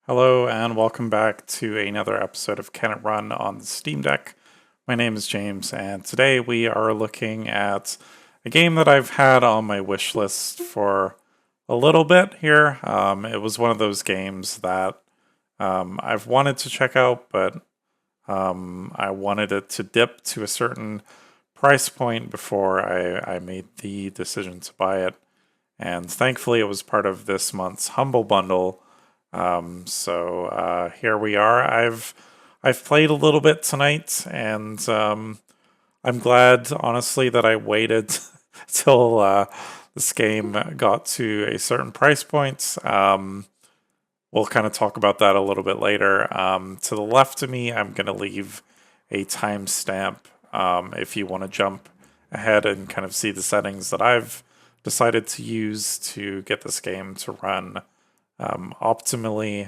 Hello and welcome back to another episode of Can It Run on the Steam Deck. My name is James and today we are looking at a game that I've had on my wish list for a little bit here. It was one of those games that I've wanted to check out, but I wanted it to dip to a certain price point before I made the decision to buy it. And thankfully it was part of this month's Humble Bundle. So here we are. I've played a little bit tonight, and I'm glad, honestly, that I waited till this game got to a certain price point. We'll kind of talk about that a little bit later. To the left of me, I'm going to leave a timestamp if you want to jump ahead and kind of see the settings that I've decided to use to get this game to run optimally.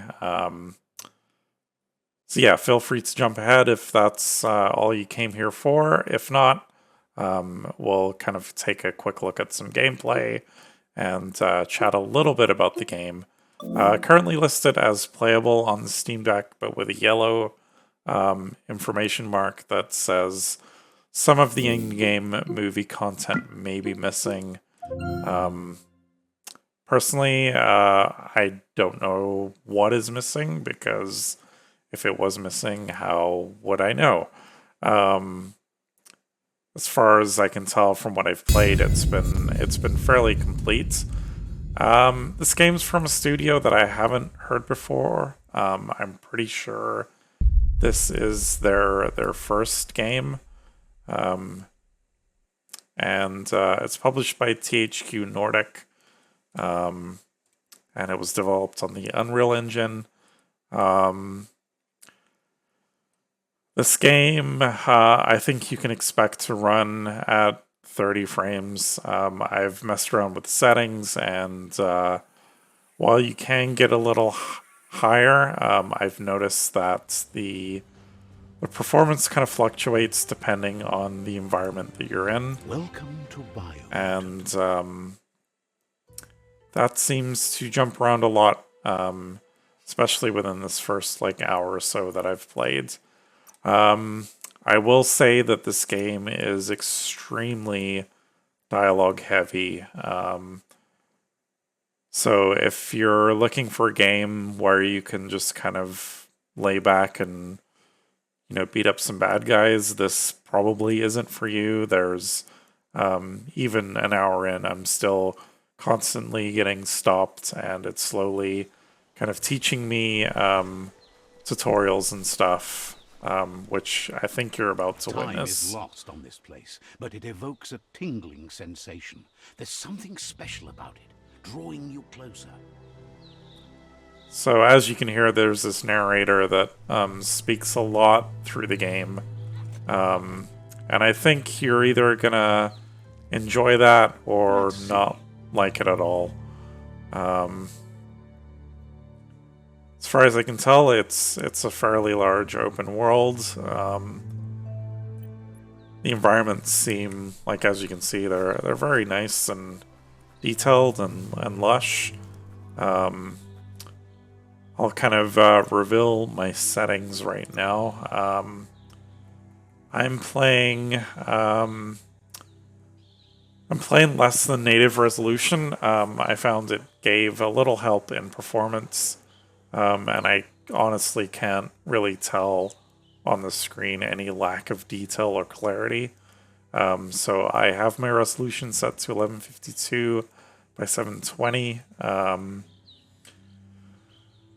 So yeah, feel free to jump ahead if that's all you came here for. If not, we'll kind of take a quick look at some gameplay and chat a little bit about the game. Currently listed as playable on the Steam Deck, but with a yellow information mark that says some of the in-game movie content may be missing. Personally, I don't know what is missing, because if it was missing, how would I know? As far as I can tell from what I've played, it's been fairly complete. This game's from a studio that I haven't heard before. I'm pretty sure this is their first game, and it's published by THQ Nordic. And it was developed on the Unreal Engine. This game, I think you can expect to run at 30 frames. I've messed around with the settings, and while you can get a little higher, I've noticed that the performance kind of fluctuates depending on the environment that you're in. Welcome to Biomutant. And that seems to jump around a lot, especially within this first hour or so that I've played. I will say that this game is extremely dialogue heavy. So if you're looking for a game where you can just kind of lay back and beat up some bad guys, this probably isn't for you. There's even an hour in, I'm still constantly getting stopped, and it's slowly kind of teaching me tutorials and stuff, which I think you're about to Time witness. is lost on this place, but it evokes a tingling sensation. There's something special about it, drawing you closer. So as you can hear, there's this narrator that speaks a lot through the game, and I think you're either gonna enjoy that or not like it at all. As far as I can tell, it's a fairly large open world. The environments seem like, as you can see, they're very nice and detailed and lush. I'll kind of reveal my settings right now. I'm playing less than native resolution. I found it gave a little help in performance, and I honestly can't really tell on the screen any lack of detail or clarity. So I have my resolution set to 1152 by 720.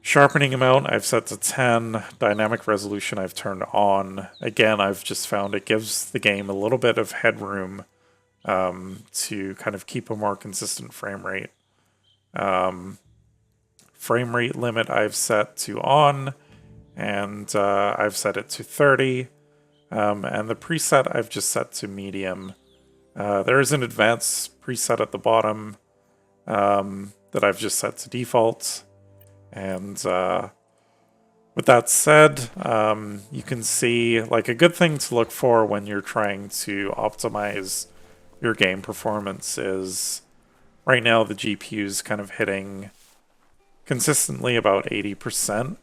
Sharpening amount I've set to 10. Dynamic resolution I've turned on. Again, I've just found it gives the game a little bit of headroom to kind of keep a more consistent frame rate. Frame rate limit I've set to on, and I've set it to 30. And the preset I've just set to medium. There is an advanced preset at the bottom that I've just set to default. And with that said, you can see a good thing to look for when you're trying to optimize your game performance is right now the GPU's kind of hitting consistently about 80%,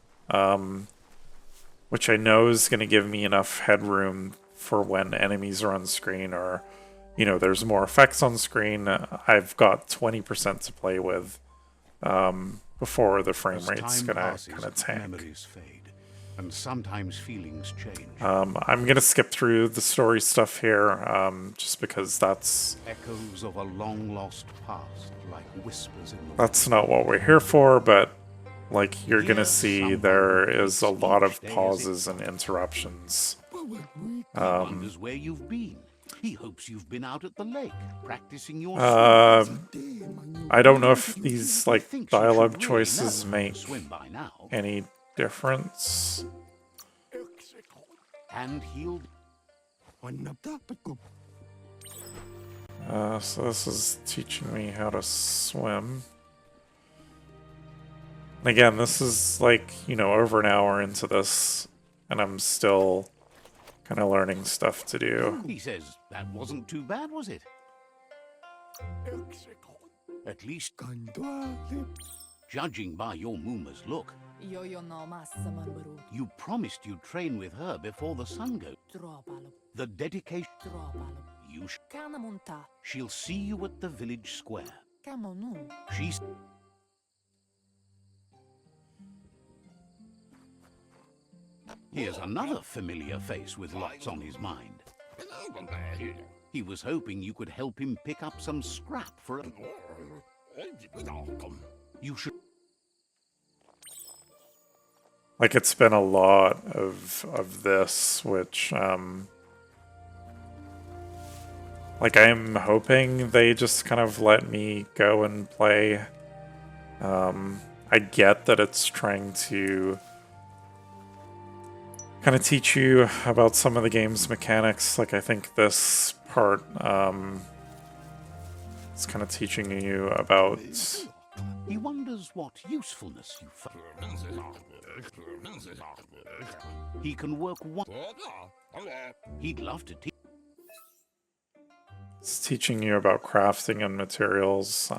which I know is going to give me enough headroom for when enemies are on screen or, there's more effects on screen. I've got 20% to play with before the frame rate's going to kind of tank. Memories fade, and sometimes feelings change. I'm going to skip through the story stuff here just because that's Echoes of a long-lost past, like whispers in the that's not what we're here for, but like you're going to see there is a lot of pauses and interruptions. He wonders where you've been. He hopes you've been out at the lake, practicing your swim. I don't know if these He like thinks you should dialogue really choices know how to make swim by now. any difference. And he'll So this is teaching me how to swim. And again, this is like, over an hour into this, and I'm still kind of learning stuff to do. He says that wasn't too bad, was it? At least, judging by your Muma's look, you promised you'd train with her before the sun goes. The dedication. She'll see you at the village square. She's... Here's another familiar face with lots on his mind. He was hoping you could help him pick up some scrap for a... You should... Like, it's been a lot of this, which, like, I'm hoping they just kind of let me go and play. I get that it's trying to kind of teach you about some of the game's mechanics. Like, I think this part is kind of teaching you about... He wonders what usefulness you find. He can work one. He'd love to teach. It's teaching you about crafting and materials,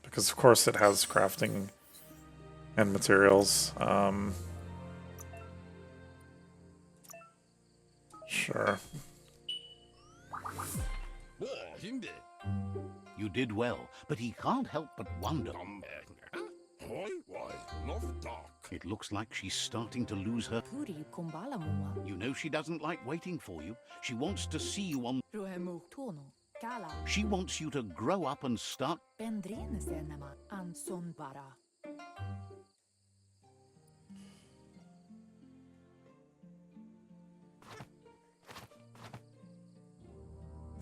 because of course it has crafting and materials. Sure. You did well, but he can't help but wonder. It looks like she's starting to lose her. You know she doesn't like waiting for you. She wants to see you on... She wants you to grow up and start...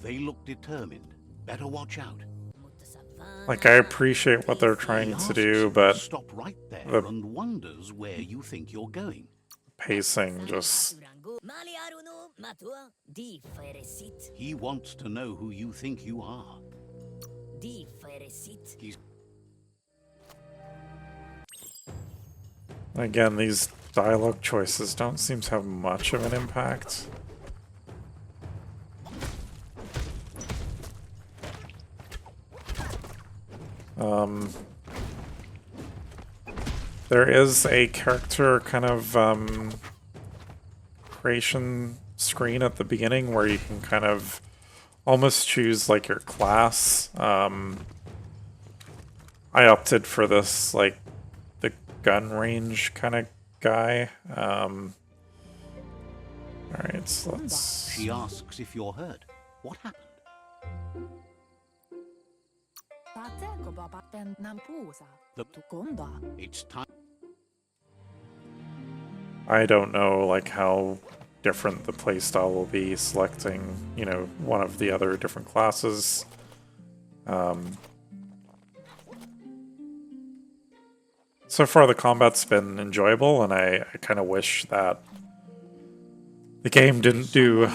They look determined. Better watch out. Like, I appreciate what they're trying to do, but stop right there and wonders where you think you're going. Pacing just... He wants to know who you think you are. Again, these dialogue choices don't seem to have much of an impact. There is a character kind of creation screen at the beginning where you can kind of almost choose like your class. I opted for this, like, the gun range kind of guy. Alright, so let's... She asks if you're hurt. What happened? It's time. I don't know, like, how different the playstyle will be selecting, one of the other different classes. So far, the combat's been enjoyable, and I kind of wish that the game didn't do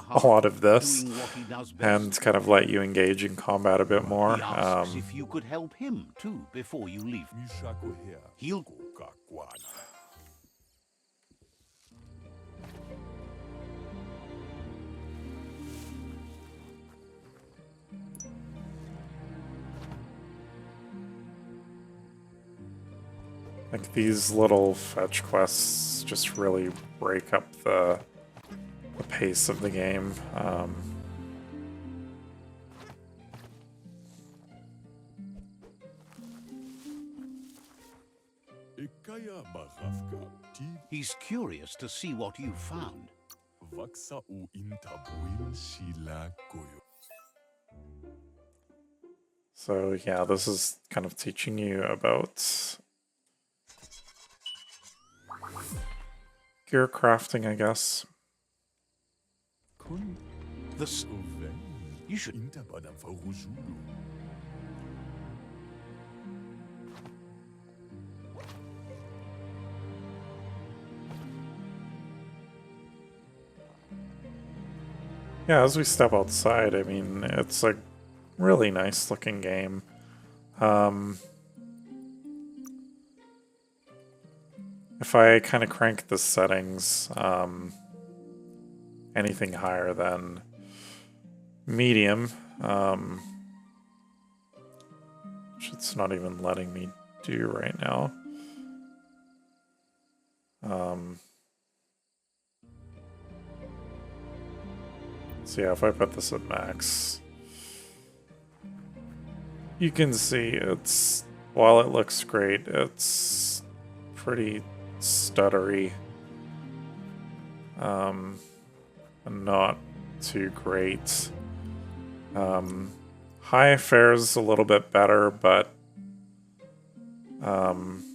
a lot of this and kind of let you engage in combat a bit more. He asks if you could help him too before you leave. He'll... Like, these little fetch quests just really break up the pace of the game. He's curious to see what you've found. So yeah, this is kind of teaching you about gear crafting, I guess. You should. Yeah, as we step outside, I mean, it's a really nice looking game. If I kind of crank the settings, anything higher than medium, which it's not even letting me do right now. So yeah, if I put this at max, you can see it's, while it looks great, it's pretty stuttery. And not too great. High fares a little bit better, but come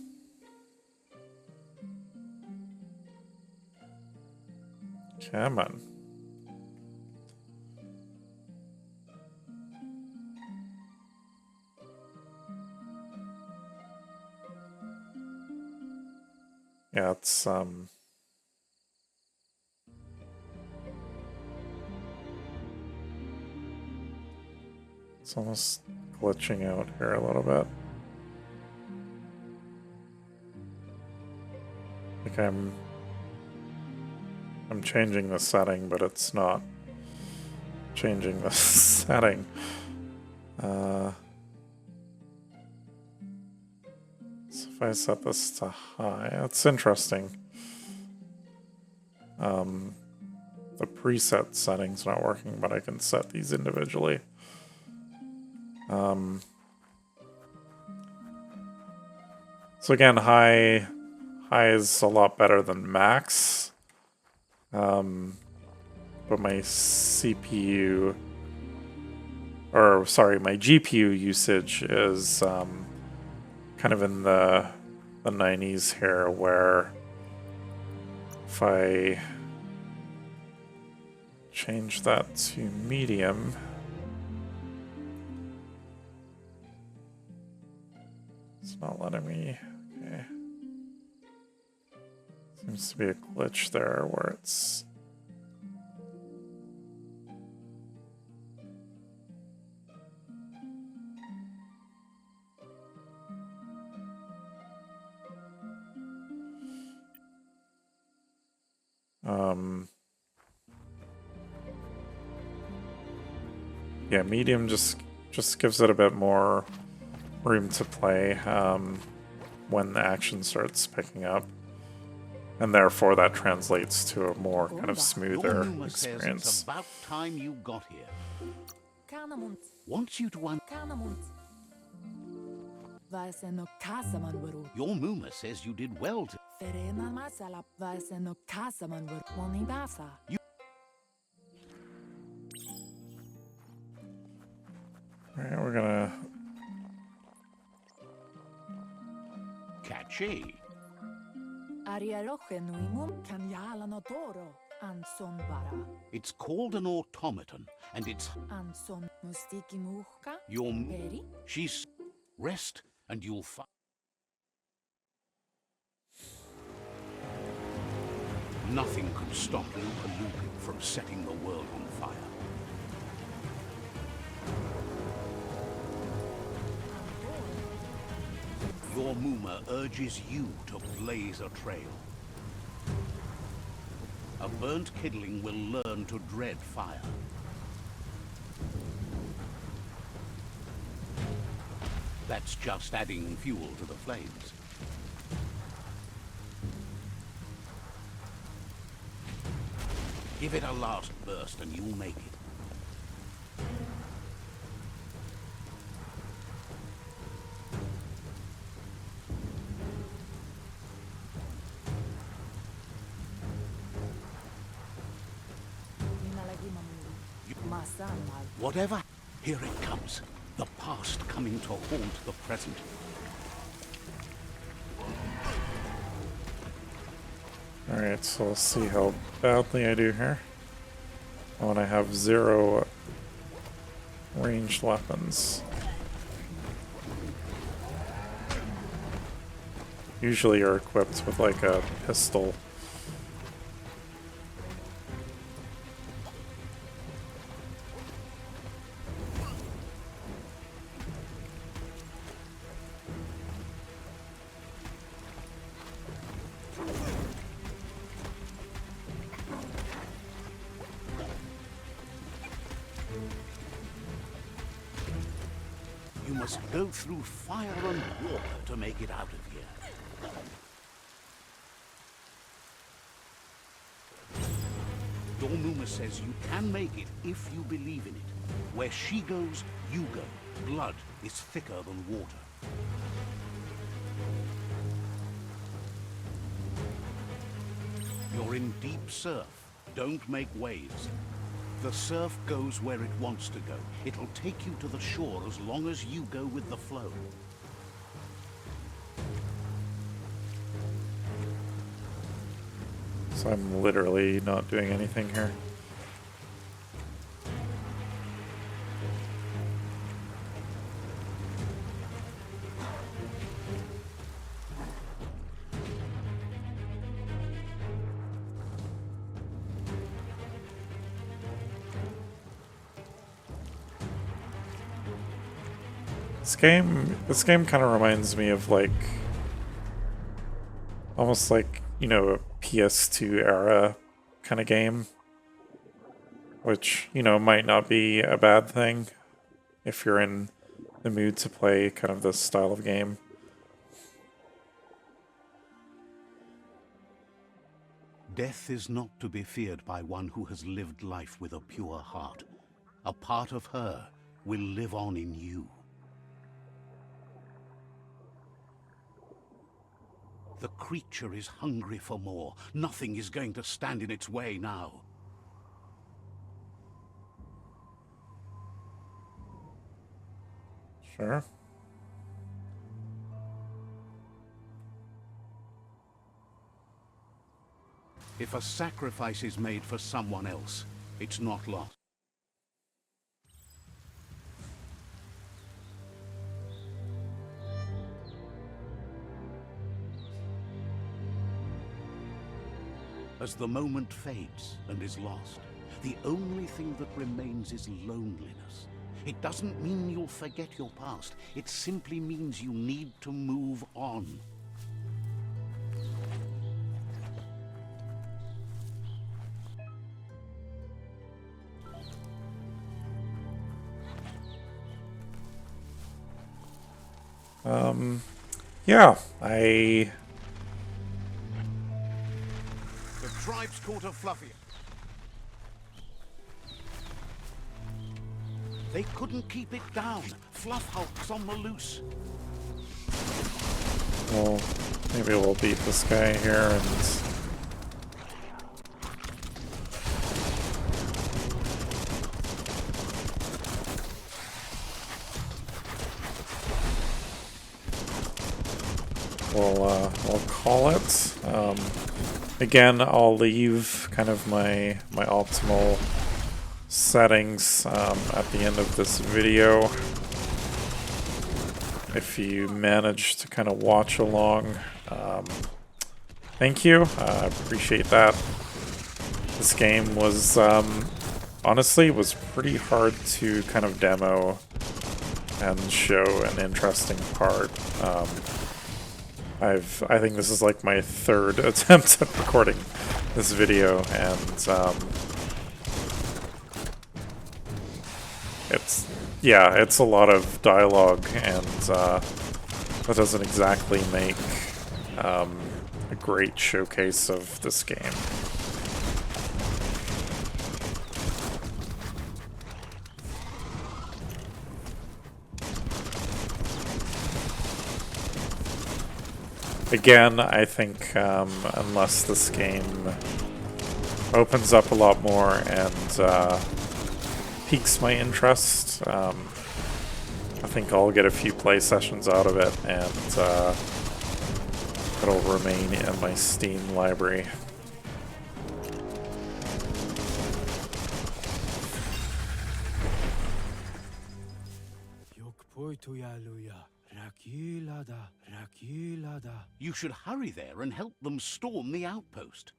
on. Yeah, it's almost glitching out here a little bit. Like I'm changing the setting, but it's not changing the setting. So if I set this to high, that's interesting. The preset setting's not working, but I can set these individually. So again, high is a lot better than max. But my CPU, or sorry, my GPU usage is kind of in the 90s here, where if I change that to medium, it's not letting me. Okay. Seems to be a glitch there where it's yeah, medium just gives it a bit more room to play when the action starts picking up, and therefore that translates to a more kind of smoother experience. It's about time you got here. Wants you to Your Muma says you did well to. Alright, we're gonna... Catchy. It's called an automaton, and it's... Your... She's... Rest, and you'll find... Nothing could stop Lupa Lupa from setting the world on fire. Your Muma urges you to blaze a trail. A burnt kidling will learn to dread fire. That's just adding fuel to the flames. Give it a last burst and you'll make it. Whatever, here it comes. The past coming to haunt the present. Alright, so let's see how badly I do here. Oh, and I have 0 ranged weapons. Usually you're equipped with like a pistol. You must go through fire and water to make it out of here. Dormuma says you can make it if you believe in it. Where she goes, you go. Blood is thicker than water. You're in deep surf. Don't make waves. The surf goes where it wants to go. It'll take you to the shore as long as you go with the flow. So I'm literally not doing anything here. This game kind of reminds me of like, almost like, you know, a PS2 era kind of game, which, you know, might not be a bad thing if you're in the mood to play kind of this style of game. Death is not to be feared by one who has lived life with a pure heart. A part of her will live on in you. The creature is hungry for more. Nothing is going to stand in its way now. Sure. If a sacrifice is made for someone else, it's not lost. As the moment fades and is lost, the only thing that remains is loneliness. It doesn't mean you'll forget your past. It simply means you need to move on. Yeah, The tribe's caught a Fluffy. They couldn't keep it down. Fluff Hulk's on the loose. well, maybe we'll beat this guy here and... We'll call it. Again, I'll leave kind of my optimal settings at the end of this video. If you managed to kind of watch along, thank you. I appreciate that. This game was, honestly, was pretty hard to kind of demo and show an interesting part. I think this is like my third attempt at recording this video, and it's a lot of dialogue, and that doesn't exactly make a great showcase of this game. again, I think unless this game opens up a lot more and piques my interest, I think I'll get a few play sessions out of it, and it'll remain in my Steam library. You should hurry there and help them storm the outpost.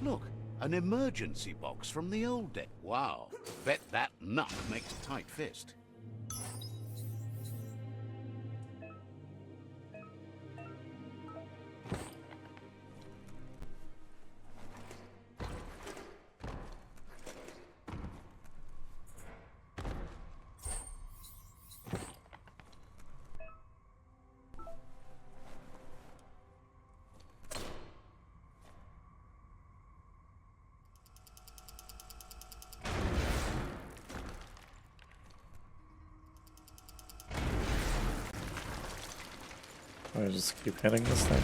Look, an emergency box from the old day. Wow, bet that nut makes a tight fist. I just keep hitting this thing.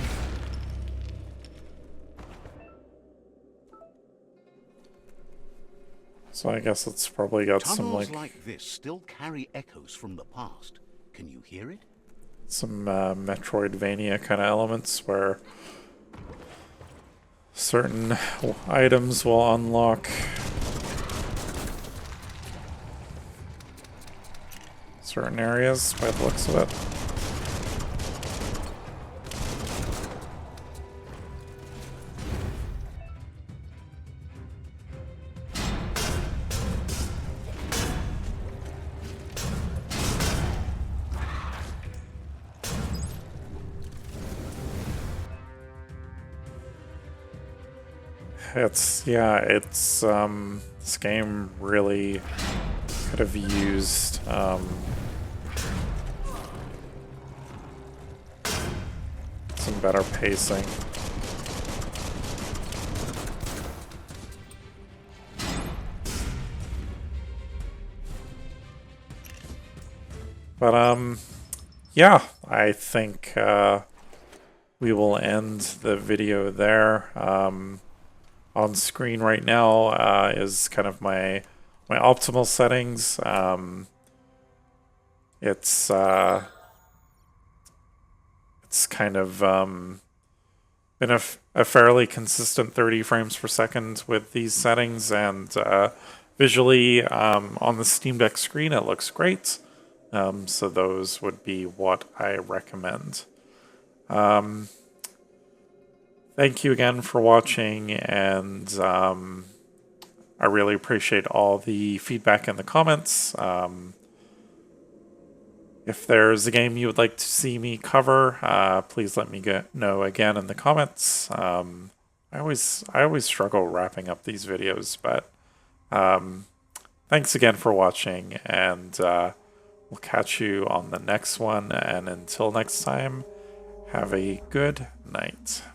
So I guess it's probably got Tunnels like this still carry echoes from the past. Can you hear it? Some Metroidvania kind of elements where certain items will unlock certain areas by the looks of it. It's this game really could have used some better pacing. But yeah, I think we will end the video there. On screen right now is kind of my optimal settings. It's kind of been a fairly consistent 30 frames per second with these settings, and visually on the Steam Deck screen it looks great. So those would be what I recommend. Thank you again for watching, and I really appreciate all the feedback in the comments. If there's a game you would like to see me cover, please let me know again in the comments. I always struggle wrapping up these videos, but thanks again for watching, and we'll catch you on the next one. And until next time, have a good night.